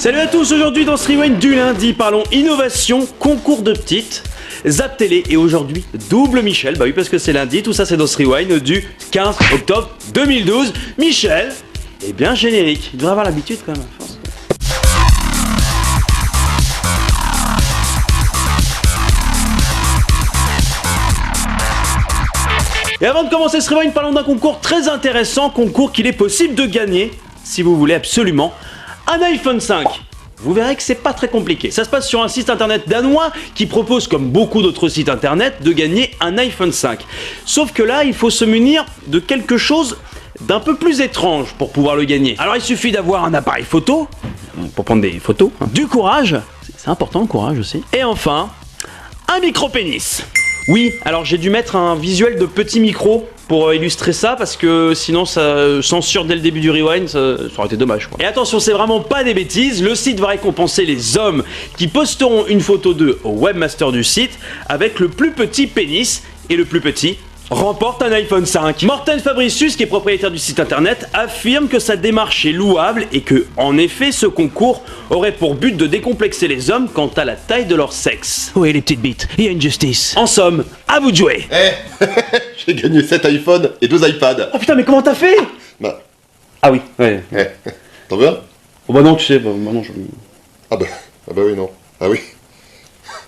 Salut à tous, aujourd'hui dans ce Rewind du lundi, parlons innovation, concours de petites, Zap Télé et aujourd'hui double Michel, bah oui parce que c'est lundi, tout ça c'est dans ce Rewind du 15 octobre 2012. Michel est bien générique, il devrait avoir l'habitude quand même à force. Et avant de commencer ce Rewind, parlons d'un concours très intéressant, concours qu'il est possible de gagner si vous voulez absolument un iPhone 5. Vous verrez que c'est pas très compliqué. Ça se passe sur un site internet danois qui propose, comme beaucoup d'autres sites internet, de gagner un iPhone 5. Sauf que là, il faut se munir de quelque chose d'un peu plus étrange pour pouvoir le gagner. Alors il suffit d'avoir un appareil photo, pour prendre des photos, du courage, c'est important le courage aussi, et enfin, un micro-pénis. Oui, alors j'ai dû mettre un visuel de petit micro pour illustrer ça parce que sinon ça censure dès le début du Rewind, ça aurait été dommage quoi. Et attention, c'est vraiment pas des bêtises, le site va récompenser les hommes qui posteront une photo d'eux au webmaster du site avec le plus petit pénis et le plus petit remporte un iPhone 5. Morten Fabricius, qui est propriétaire du site internet, affirme que sa démarche est louable et que, en effet, ce concours aurait pour but de décomplexer les hommes quant à la taille de leur sexe. Oui, les petites bites, il y a une justice. En somme, à vous de jouer. J'ai gagné 7 iPhones et 2 iPads. Oh putain, mais comment t'as fait? Bah. Ah oui, ouais. T'en veux un? Oh bah non, tu sais, bah non, je... Ah bah oui, non. Ah oui.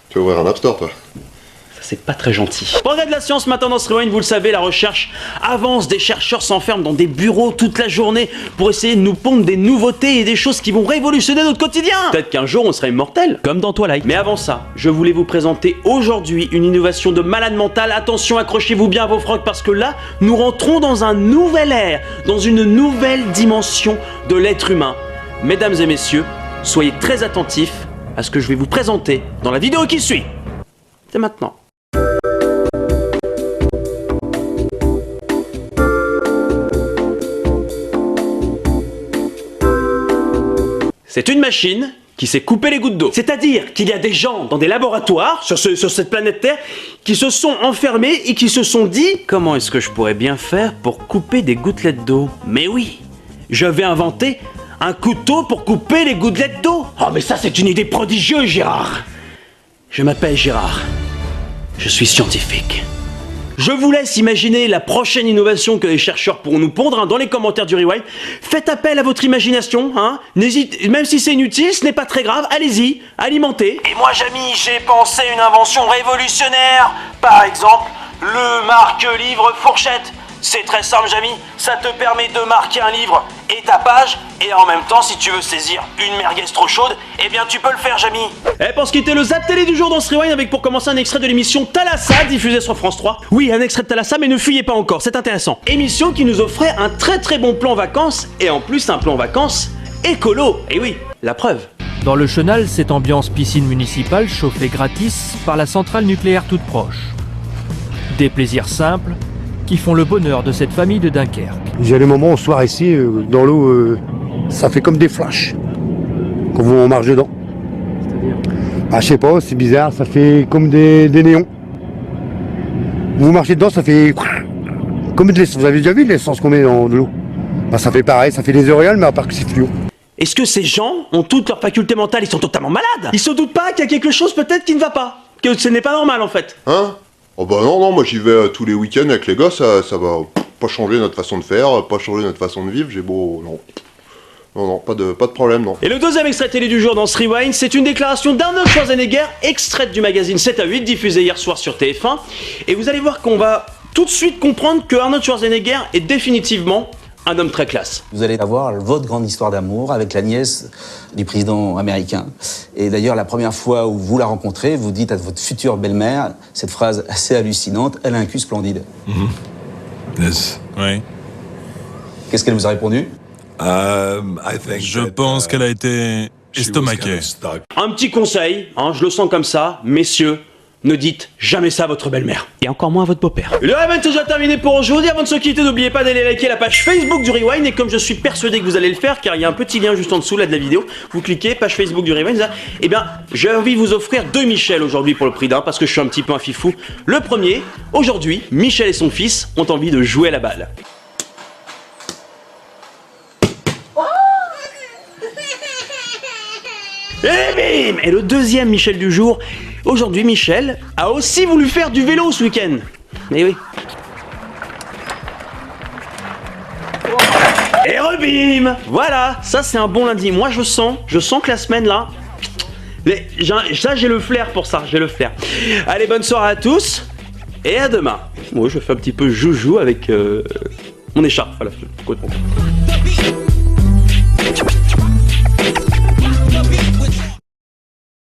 Tu vas ouvrir un App Store, toi. C'est pas très gentil. Progrès de la science maintenant dans ce Rewind, vous le savez, la recherche avance, des chercheurs s'enferment dans des bureaux toute la journée pour essayer de nous pondre des nouveautés et des choses qui vont révolutionner notre quotidien. Peut-être qu'un jour on sera immortel, comme dans Twilight. Mais avant ça, je voulais vous présenter aujourd'hui une innovation de malade mental. Attention, accrochez-vous bien à vos frocs parce que là, nous rentrons dans un nouvel ère, dans une nouvelle dimension de l'être humain. Mesdames et messieurs, soyez très attentifs à ce que je vais vous présenter dans la vidéo qui suit. C'est maintenant. C'est une machine qui sait couper les gouttes d'eau. C'est-à-dire qu'il y a des gens dans des laboratoires, sur cette planète Terre, qui se sont enfermés et qui se sont dit « Comment est-ce que je pourrais bien faire pour couper des gouttelettes d'eau ?» Mais oui, je vais inventer un couteau pour couper les gouttelettes d'eau. Oh mais ça c'est une idée prodigieuse, Gérard. Je m'appelle Gérard. Je suis scientifique. Je vous laisse imaginer la prochaine innovation que les chercheurs pourront nous pondre dans les commentaires du Rewind. Faites appel à votre imagination, n'hésitez, même si c'est inutile, ce n'est pas très grave, allez-y, alimentez. Et moi, Jamy, j'ai pensé une invention révolutionnaire. Par exemple, le marque-livre fourchette. C'est très simple, Jamy, ça te permet de marquer un livre et ta page, et en même temps, si tu veux saisir une merguez trop chaude, eh bien tu peux le faire, Jamy. Et pour ce qui était le Zap Télé du jour dans ce Rewind, avec pour commencer un extrait de l'émission Thalassa, diffusée sur France 3. Oui, un extrait de Thalassa, mais ne fuyez pas encore, c'est intéressant. Émission qui nous offrait un très bon plan vacances, et en plus un plan vacances écolo. Et oui, la preuve. Dans le Chenal, cette ambiance piscine municipale chauffée gratis par la centrale nucléaire toute proche. Des plaisirs simples qui font le bonheur de cette famille de Dunkerque. J'ai les moments au soir ici, dans l'eau, ça fait comme des flashs quand on marche dedans. C'est-à-dire ? Ah, je sais pas, c'est bizarre, ça fait comme des néons. Vous marchez dedans, ça fait comme de l'essence. Vous avez déjà vu l'essence qu'on met dans de l'eau? Bah, ça fait pareil, ça fait des auréoles, mais à part que c'est fluo. Est-ce que ces gens ont toutes leurs facultés mentales, ils sont totalement malades? Ils se doutent pas qu'il y a quelque chose peut-être qui ne va pas, que ce n'est pas normal en fait. Hein? Oh bah non, moi j'y vais tous les week-ends avec les gosses, ça va pas changer notre façon de faire, pas changer notre façon de vivre, j'ai beau... Non, pas de problème, non. Et le deuxième extrait télé du jour dans ce Rewind, c'est une déclaration d'Arnold Schwarzenegger, extraite du magazine 7 à 8, diffusée hier soir sur TF1. Et vous allez voir qu'on va tout de suite comprendre que Arnold Schwarzenegger est définitivement un homme très classe. Vous allez avoir votre grande histoire d'amour avec la nièce du président américain. Et d'ailleurs, la première fois où vous la rencontrez, vous dites à votre future belle-mère cette phrase assez hallucinante, « Elle a un cul splendide ». Yes. Oui. Qu'est-ce qu'elle vous a répondu? Je pense qu'elle a été estomaquée. Un petit conseil, je le sens comme ça, messieurs, ne dites jamais ça à votre belle-mère. Et encore moins à votre beau-père. Le Rewind est déjà terminé pour aujourd'hui. Avant de se quitter, n'oubliez pas d'aller liker la page Facebook du Rewind. Et comme je suis persuadé que vous allez le faire, car il y a un petit lien juste en dessous là de la vidéo, vous cliquez, page Facebook du Rewind, là, et bien j'ai envie de vous offrir 2 Michel aujourd'hui pour le prix d'un, parce que je suis un petit peu un fifou. Le premier, aujourd'hui, Michel et son fils ont envie de jouer à la balle. Et bim! Et le deuxième Michel du jour. Aujourd'hui, Michel a aussi voulu faire du vélo ce week-end. Eh oui. Et rebim! Voilà, ça c'est un bon lundi. Moi je sens que la semaine là, ça j'ai le flair pour ça, j'ai le flair. Allez, bonne soirée à tous et à demain. Moi je fais un petit peu joujou avec mon écharpe. Voilà, complètement.